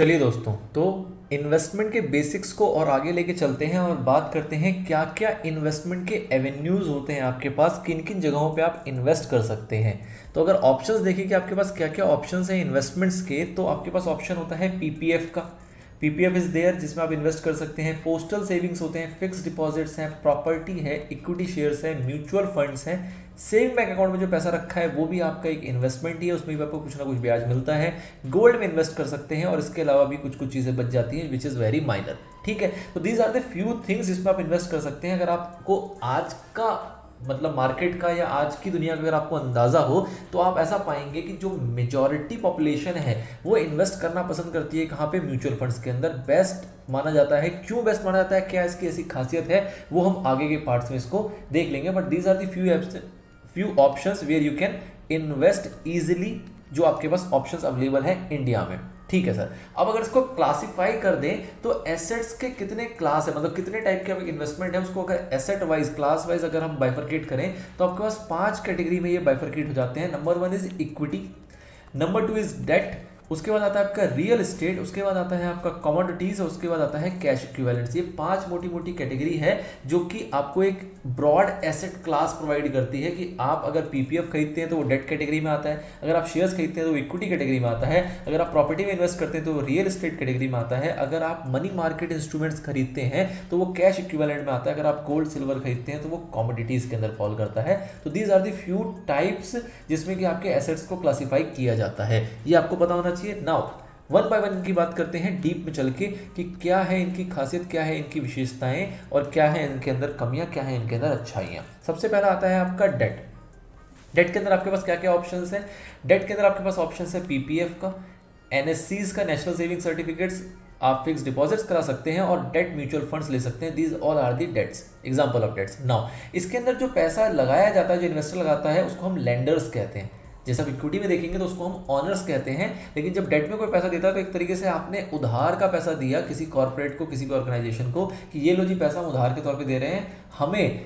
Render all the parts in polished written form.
चलिए दोस्तों, तो इन्वेस्टमेंट के बेसिक्स को और आगे लेके चलते हैं और बात करते हैं क्या क्या इन्वेस्टमेंट के एवेन्यूज़ होते हैं आपके पास, किन किन जगहों पे आप इन्वेस्ट कर सकते हैं। तो अगर ऑप्शंस देखें कि आपके पास क्या क्या ऑप्शंस हैं इन्वेस्टमेंट्स के, तो आपके पास ऑप्शन होता है पीपीएफ का। पीपीएफ इज देयर जिसमें आप इन्वेस्ट कर सकते हैं। पोस्टल सेविंग्स होते हैं, फिक्स डिपॉजिट्स हैं, प्रॉपर्टी है, इक्विटी शेयर्स है, म्यूचुअल फंड्स हैं। सेविंग बैंक अकाउंट में जो पैसा रखा है वो भी आपका एक इन्वेस्टमेंट ही है, उसमें भी आपको कुछ ना कुछ ब्याज मिलता है। गोल्ड में इन्वेस्ट कर सकते हैं और इसके अलावा भी कुछ कुछ चीज़ें बच जाती हैं विच इज़ वेरी माइनर। ठीक है, तो these are the few things जिसमें आप इन्वेस्ट कर सकते हैं। अगर आपको आज का मतलब मार्केट का या आज की दुनिया का अगर आपको अंदाज़ा हो तो आप ऐसा पाएंगे कि जो मेजॉरिटी पॉपुलेशन है वो इन्वेस्ट करना पसंद करती है कहाँ पे, म्यूचुअल फंड्स के अंदर। बेस्ट माना जाता है। क्यों बेस्ट माना जाता है, क्या इसकी ऐसी खासियत है, वो हम आगे के पार्ट्स में इसको देख लेंगे। But these are the few options where you can invest easily, जो आपके पास ऑप्शंस अवेलेबल है इंडिया में। ठीक है सर, अब अगर इसको क्लासिफाई कर दें तो एसेट्स के कितने क्लास है, मतलब कितने टाइप के इन्वेस्टमेंट है, उसको अगर एसेट वाइज क्लास वाइज अगर हम बाइफरकेट करें तो आपके पास 5 कैटेगरी में ये बाइफरकेट हो जाते हैं। Number 1 is equity, number 2 is debt, उसके बाद आता है आपका रियल एस्टेट, उसके बाद आता है आपका कमोडिटीज और उसके बाद आता है कैश इक्विवेलेंट्स। ये 5 मोटी मोटी कैटेगरी है जो कि आपको एक ब्रॉड एसेट क्लास प्रोवाइड करती है कि आप अगर पीपीएफ खरीदते हैं तो वो डेट कैटेगरी में आता है, अगर आप शेयर्स खरीदते हैं तो वो इक्विटी कैटेगरी में आता है, अगर आप प्रॉपर्टी में इन्वेस्ट करते हैं तो वो रियल एस्टेट कैटेगरी में आता है, अगर आप मनी मार्केट इंस्ट्रूमेंट्स खरीदते हैं तो वो कैश इक्विवेलेंट में आता है, अगर आप गोल्ड सिल्वर खरीदते हैं तो वो कमोडिटीज के अंदर फॉल करता है। तो these are the few types जिसमें कि आपके एसेट्स को क्लासीफाई किया जाता है, ये आपको पता होना चाहिए। नाउ वन बाय वन की बात करते हैं डीप में चल के कि क्या है इनकी खासियत, क्या है इनकी विशेषताएं और क्या है इनके अंदर कमियां, क्या है इनके अंदर अच्छाइयां। सबसे पहला आता है आपका डेट। डेट के अंदर आपके पास क्या क्या ऑप्शंस हैं। डेट के अंदर आपके पास ऑप्शंस है पीपीएफ का, एनएससीज का, नेशनल सेविंग सर्टिफिकेट्स, आप फिक्स डिपॉजिट्स करा सकते हैं और डेट म्यूचुअल फंड्स ले सकते हैं। These all are the debts, example of debts. Now इसके अंदर जो पैसा लगाया जाता है, जो इन्वेस्टर लगाता है, उसको हम लेंडर्स कहते हैं। जैसा इक्विटी में देखेंगे तो उसको हम ऑनर्स कहते हैं, लेकिन जब डेट में कोई पैसा देता है तो एक तरीके से आपने उधार का पैसा दिया किसी कॉर्पोरेट को, किसी भी ऑर्गेनाइजेशन को कि ये लो जी पैसा हम उधार के तौर पे दे रहे हैं, हमें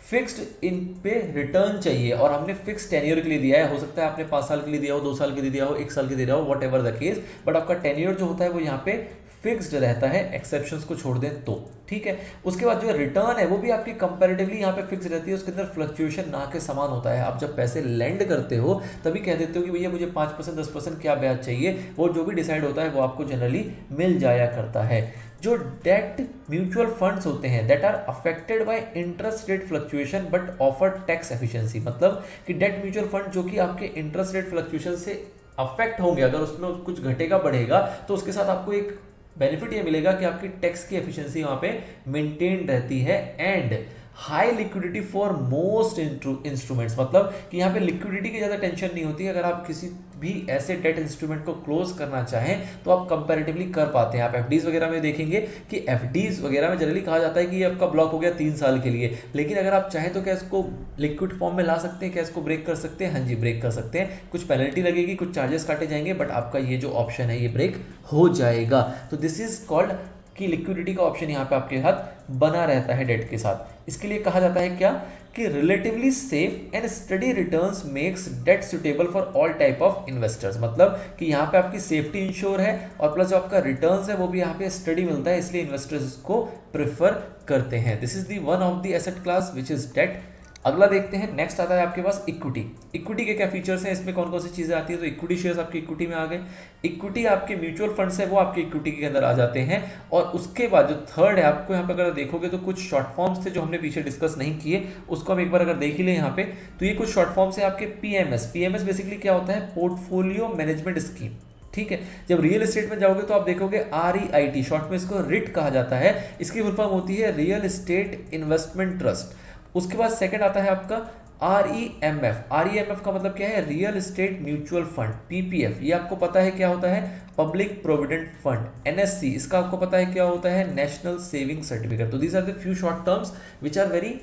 फिक्स्ड इन पे रिटर्न चाहिए और हमने फिक्स टेन्योर के लिए दिया है। हो सकता है आपने 5 साल के लिए दिया हो, 2 साल के लिए दिया हो, 1 साल के लिए दिया हो, what ever the case, but आपका टेन्योर जो होता है वो यहाँ पे फिक्स्ड रहता है, एक्सेप्शंस को छोड़ दें तो। ठीक है, उसके बाद जो रिटर्न है वो भी आपकी कंपैरेटिवली यहाँ पे फिक्स रहती है, उसके अंदर फ्लक्चुएशन ना के समान होता है। आप जब पैसे लेंड करते हो तभी कह देते हो कि भैया मुझे 5% 10% क्या ब्याज चाहिए, वो जो भी डिसाइड होता है वो आपको जनरली मिल जाया करता है। जो डेट म्यूचुअल फंड्स होते हैं that are affected by interest rate fluctuation but offer tax efficiency, मतलब कि डेट म्यूचुअल फंड जो कि आपके इंटरेस्ट रेट फ्लक्चुएशन से अफेक्ट होंगे, अगर उसमें कुछ घटेगा बढ़ेगा तो उसके साथ आपको एक बेनिफिट ये मिलेगा कि आपकी टैक्स की एफिशिएंसी वहां पे मेंटेन रहती है। And high liquidity for most instruments, मतलब कि यहाँ पे लिक्विडिटी की ज़्यादा टेंशन नहीं होती। अगर आप किसी भी ऐसे डेट इंस्ट्रूमेंट को क्लोज करना चाहें तो आप कंपैरेटिवली कर पाते हैं। आप एफडीज वगैरह में देखेंगे कि एफडीज वगैरह में जनरली कहा जाता है कि ये आपका ब्लॉक हो गया 3 साल के लिए, लेकिन अगर आप चाहें तो क्या इसको लिक्विड फॉर्म में ला सकते हैं, क्या इसको ब्रेक कर सकते हैं? हाँ जी, ब्रेक कर सकते हैं। कुछ पेनल्टी लगेगी, कुछ चार्जेस काटे जाएंगे, बट आपका ये जो ऑप्शन है ये ब्रेक हो जाएगा। तो दिस इज कॉल्ड कि लिक्विडिटी का ऑप्शन यहाँ पे आपके साथ बना रहता है डेट के साथ। इसके लिए कहा जाता है क्या कि relatively safe and steady returns makes debt suitable for all type of investors, मतलब कि यहाँ पे आपकी सेफ्टी इंश्योर है और प्लस जो आपका रिटर्न्स है वो भी यहाँ पे स्टडी मिलता है, इसलिए इन्वेस्टर्स इसको प्रेफर करते हैं। This is the one of the asset class which is debt. अगला देखते हैं, नेक्स्ट आता है आपके पास इक्विटी। इक्विटी के क्या फीचर्स हैं, इसमें कौन कौन सी चीज़ें आती है। तो इक्विटी शेयर्स आपके इक्विटी में आ गए, इक्विटी आपके म्यूचुअल फंड्स है वो आपके इक्विटी के अंदर आ जाते हैं। और उसके बाद जो थर्ड है, आपको यहाँ पे अगर देखोगे तो कुछ शॉर्ट फॉर्म्स थे जो हमने पीछे डिस्कस नहीं किए, उसको हम एक बार अगर देख ही लें यहाँ पे, तो ये कुछ शॉर्ट फॉर्म्स है आपके पीएमएस। पीएमएस बेसिकली क्या होता है, पोर्टफोलियो मैनेजमेंट स्कीम। ठीक है, जब रियल एस्टेट में जाओगे तो आप देखोगे REIT, शॉर्ट में इसको रिट कहा जाता है, इसकी फुल फॉर्म होती है रियल एस्टेट इन्वेस्टमेंट ट्रस्ट। उसके बाद सेकंड आता है आपका REMF। REMF का मतलब क्या है, real estate mutual fund. PPF ये आपको पता है क्या होता है, पब्लिक प्रोविडेंट फंड। NSC इसका आपको पता है क्या होता है, नेशनल सेविंग सर्टिफिकेट। तो these are the few short terms which are very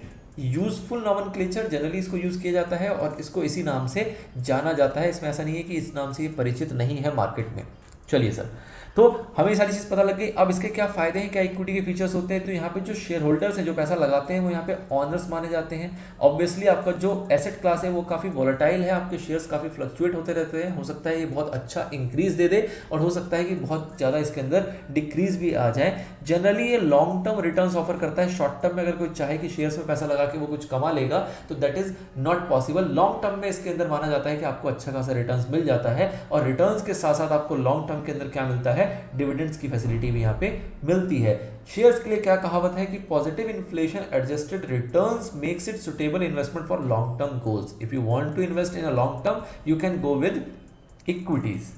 useful nomenclature, generally इसको यूज किया जाता है और इसको इसी नाम से जाना जाता है। इसमें ऐसा नहीं है कि इस नाम से ये परिचित नहीं है मार्केट में। चलिए सर, तो हमें सारी चीज़ पता लग गई। अब इसके क्या फायदे हैं, क्या इक्विटी के फीचर्स होते हैं। तो यहाँ पे जो शेयर होल्डर्स हैं, जो पैसा लगाते हैं, वो यहाँ पे ऑनर्स माने जाते हैं। ऑब्वियसली आपका जो एसेट क्लास है वो काफ़ी वॉलेटाइल है, आपके शेयर्स काफ़ी फ्लक्चुएट होते रहते हैं। हो सकता है ये बहुत अच्छा इंक्रीज दे दे और हो सकता है कि बहुत ज़्यादा इसके अंदर डिक्रीज भी आ जाए। जनरली ये लॉन्ग टर्म रिटर्न्स ऑफर करता है। शॉर्ट टर्म में अगर कोई चाहे कि शेयर्स में पैसा लगा के वो कुछ कमा लेगा तो that is not possible. Long term में इसके अंदर माना जाता है कि आपको अच्छा खासा रिटर्न्स मिल जाता है और रिटर्न्स के साथ साथ आपको लॉन्ग टर्म के अंदर क्या मिलता है, डिविडेंड्स की फैसिलिटी भी यहाँ पे मिलती है। शेयर्स के लिए क्या कहावत है कि positive inflation adjusted returns makes it suitable investment for long term goals. If you want to invest in a long term you can go with equities.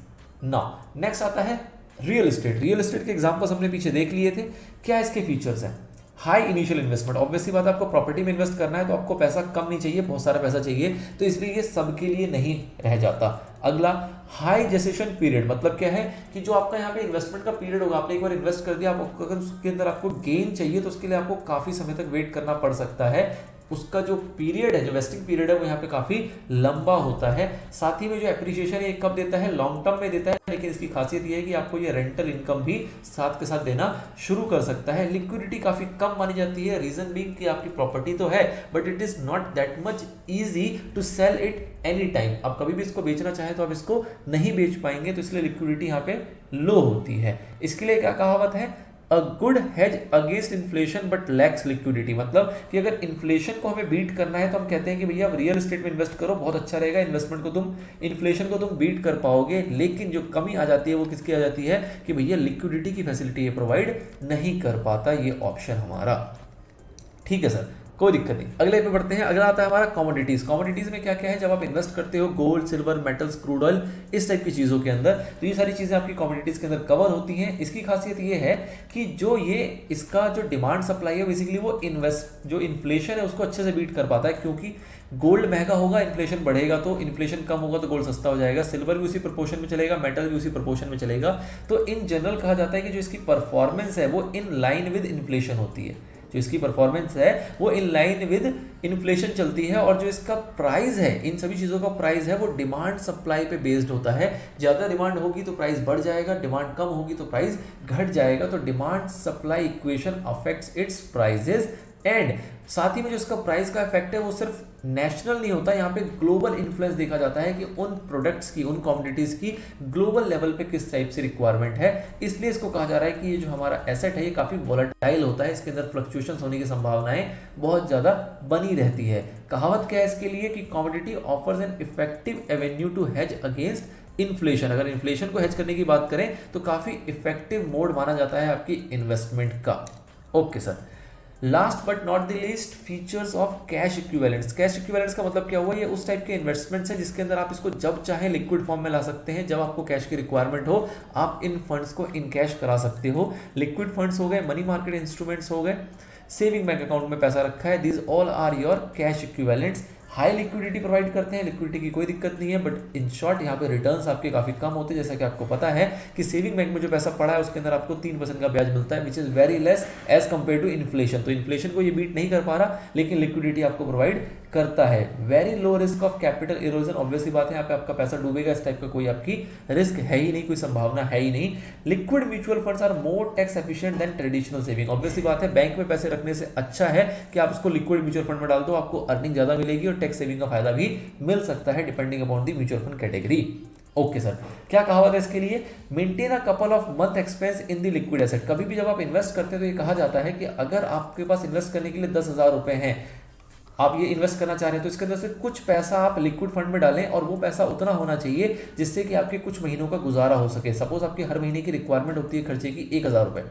Now next आता है रियल एस्टेट। रियल एस्टेट के examples हमने पीछे देख लिए थे। क्या इसके फीचर्स हैं? High initial investment. ऑब्वियसली बात है, आपको प्रॉपर्टी में इन्वेस्ट करना है तो आपको पैसा कम नहीं चाहिए, बहुत सारा पैसा चाहिए, तो इसलिए ये सबके लिए नहीं रह जाता। अगला, हाई जेस्टेशन पीरियड। मतलब क्या है कि जो आपका यहाँ पे इन्वेस्टमेंट का पीरियड होगा, आपने एक बार इन्वेस्ट कर दिया, आपको अगर उसके अंदर आपको गेन चाहिए तो उसके लिए आपको काफी समय तक वेट करना पड़ सकता है। उसका जो पीरियड है, जो वेस्टिंग पीरियड है, वो यहाँ पे काफी लंबा होता है। साथ ही में जो एप्रिसिएशन है कब देता है, लॉन्ग टर्म में देता है, लेकिन इसकी खासियत ये है कि आपको ये रेंटल इनकम भी साथ के साथ देना शुरू कर सकता है। लिक्विडिटी काफी कम मानी जाती है, रीजन बीइंग कि आपकी प्रॉपर्टी तो है but it is not that much easy to sell it any time. आप कभी भी इसको बेचना चाहें तो आप इसको नहीं बेच पाएंगे, तो इसलिए लिक्विडिटी यहाँ पे लो होती है। इसके लिए क्या कहावत है, a good hedge against inflation but lakhs liquidity. मतलब कि अगर इन्फ्लेशन को हमें बीट करना है तो हम कहते हैं कि भैया आप रियल एस्टेट में इन्वेस्ट करो, बहुत अच्छा रहेगा, इन्वेस्टमेंट को तुम, इन्फ्लेशन को तुम बीट कर पाओगे। लेकिन जो कमी आ जाती है वो किसकी आ जाती है कि भैया लिक्विडिटी की फैसिलिटी ये प्रोवाइड नहीं कर पाता ये ऑप्शन हमारा। ठीक है सर, कोई दिक्कत नहीं। अगले पे बढ़ते हैं। अगला आता है हमारा कमोडिटीज। कमोडिटीज में क्या क्या है, जब आप इन्वेस्ट करते हो gold, silver, metals, crude oil, इस टाइप की चीजों के अंदर, तो ये सारी चीजें आपकी कमोडिटीज के अंदर कवर होती हैं। इसकी खासियत ये है कि जो ये इसका जो डिमांड सप्लाई है बेसिकली वो जो इन्फ्लेशन है उसको अच्छे से बीट कर पाता है, क्योंकि गोल्ड महंगा होगा, इन्फ्लेशन बढ़ेगा, तो इन्फ्लेशन कम होगा तो गोल्ड सस्ता हो जाएगा, सिल्वर भी उसी प्रोपोर्शन में चलेगा, मेटल भी उसी प्रोपोर्शन में चलेगा। तो इन जनरल कहा जाता है कि जो इसकी परफॉर्मेंस है वो इन लाइन विद इन्फ्लेशन होती है। जो इसकी परफॉर्मेंस है वो इन लाइन विद इन्फ्लेशन चलती है, और जो इसका प्राइस है, इन सभी चीज़ों का प्राइस है वो डिमांड सप्लाई पे बेस्ड होता है। ज़्यादा डिमांड होगी तो प्राइस बढ़ जाएगा, डिमांड कम होगी तो प्राइस घट जाएगा। तो demand supply equation affects its prices and साथ ही में जो इसका प्राइस का इफेक्ट है वो सिर्फ नेशनल नहीं होता, यहाँ पे ग्लोबल इन्फ्लुएंस देखा जाता है कि उन प्रोडक्ट्स की, उन कमोडिटीज की ग्लोबल लेवल पे किस टाइप से रिक्वायरमेंट है। इसलिए इसको कहा जा रहा है कि ये जो हमारा एसेट है ये काफी वोलेटाइल होता है, इसके अंदर फ्लक्चुएशंस होने की संभावनाएं बहुत ज्यादा बनी रहती है। कहावत क्या है इसके लिए कि commodity offers an effective avenue to hedge against inflation. अगर इन्फ्लेशन को हेज करने की बात करें तो काफी इफेक्टिव मोड माना जाता है आपकी इन्वेस्टमेंट का। Okay sir, last but not the least, features of cash equivalents. Cash equivalents का मतलब क्या हुआ, ये उस टाइप के इन्वेस्टमेंट्स है जिसके अंदर आप इसको जब चाहे लिक्विड फॉर्म में ला सकते हैं। जब आपको कैश की रिक्वायरमेंट हो आप इन फंड्स को इन कैश करा सकते हो। लिक्विड फंड्स हो गए, मनी मार्केट इंस्ट्रूमेंट्स हो गए, सेविंग बैंक अकाउंट में पैसा रखा है, these all are your cash equivalents. High liquidity provide करते हैं, लिक्विडिटी की कोई दिक्कत नहीं है, बट इन शॉर्ट यहाँ पे रिटर्न्स आपके काफी कम होते हैं। जैसा कि आपको पता है कि सेविंग बैंक में जो पैसा पड़ा है उसके अंदर आपको 3% का ब्याज मिलता है, which is very less as compare to inflation. तो इन्फ्लेशन को ये बीट नहीं कर पा रहा, लेकिन लिक्विडिटी आपको प्रोवाइड करता है। Very low risk of capital erosion. Obviously बात है यहाँ पे आपका पैसा डूबेगा, इस टाइप का कोई आपकी रिस्क है ही नहीं, कोई संभावना है ही नहीं। Liquid mutual funds are more tax efficient than traditional saving. Obviously बात है बैंक में पैसे रखने से अच्छा है कि आप उसको लिक्विड म्यूचुअल फंड में डाल दो, आपको अर्निंग ज्यादा मिलेगी और टैक्स सेविंग का फायदा भी मिल सकता है depending upon the mutual fund category. Okay sir, क्या कहावत है इसके लिए, maintain a couple of month expense in the liquid asset. कभी भी जब आप इन्वेस्ट करते हैं तो ये कहा जाता है कि अगर आपके पास इन्वेस्ट करने के लिए 10,000 रुपए हैं, आप ये इन्वेस्ट करना चाह रहे हैं, तो इसके अंदर से कुछ पैसा आप लिक्विड फंड में डालें और वो पैसा उतना होना चाहिए जिससे कि आपके कुछ महीनों का गुजारा हो सके। सपोज आपकी हर महीने की रिक्वायरमेंट होती है खर्चे की 1,000 रुपए,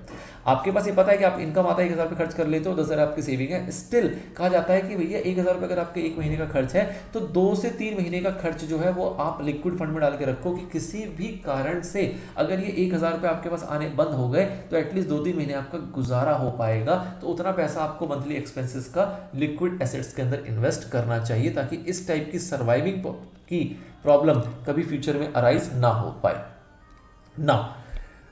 आपके पास ये पता है कि आप इनकम आता है 1,000 रुपये खर्च कर लेते हो, 10,000 आपकी सेविंग है, स्टिल कहा जाता है कि भैया 1,000 रुपये अगर आपके 1 महीने का खर्च है तो 2 से 3 महीने का खर्च जो है वो आप लिक्विड फंड में डाल के रखो कि किसी भी कारण से अगर ये 1,000 रुपये आपके पास आने बंद हो गए तो एटलीस्ट 2-3 महीने आपका गुजारा हो पाएगा। तो उतना पैसा आपको मंथली एक्सपेंसेस का लिक्विड एसेट्स के अंदर इन्वेस्ट करना चाहिए ताकि इस टाइप की सर्वाइविंग की प्रॉब्लम कभी फ्यूचर में अराइज ना हो पाए। Now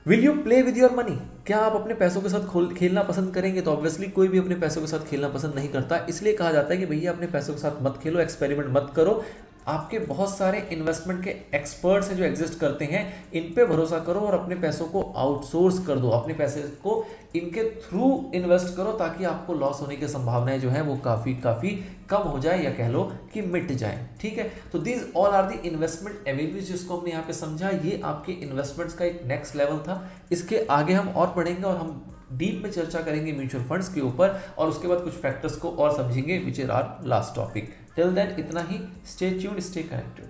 will you play with your money, क्या आप अपने पैसों के साथ खेलना पसंद करेंगे? तो ऑब्वियसली कोई भी अपने पैसों के साथ खेलना पसंद नहीं करता, इसलिए कहा जाता है कि भैया अपने पैसों के साथ मत खेलो, एक्सपेरिमेंट मत करो। आपके बहुत सारे इन्वेस्टमेंट के एक्सपर्ट्स हैं जो एग्जिस्ट करते हैं, इन पे भरोसा करो और अपने पैसों को आउटसोर्स कर दो, अपने पैसे को इनके थ्रू इन्वेस्ट करो ताकि आपको लॉस होने की संभावनाएं जो है वो काफ़ी कम हो जाए या कह लो कि मिट जाए। ठीक है, तो these all are the investment avenues जिसको हमने यहाँ पे समझा, ये आपके इन्वेस्टमेंट्स का एक नेक्स्ट लेवल था। इसके आगे हम और पढ़ेंगे और हम डीप में चर्चा करेंगे म्यूचुअल फंड्स के ऊपर और उसके बाद कुछ फैक्टर्स को और समझेंगे which are last topic. Till then इतना ही, स्टे ट्यून्ड, स्टे कनेक्टेड।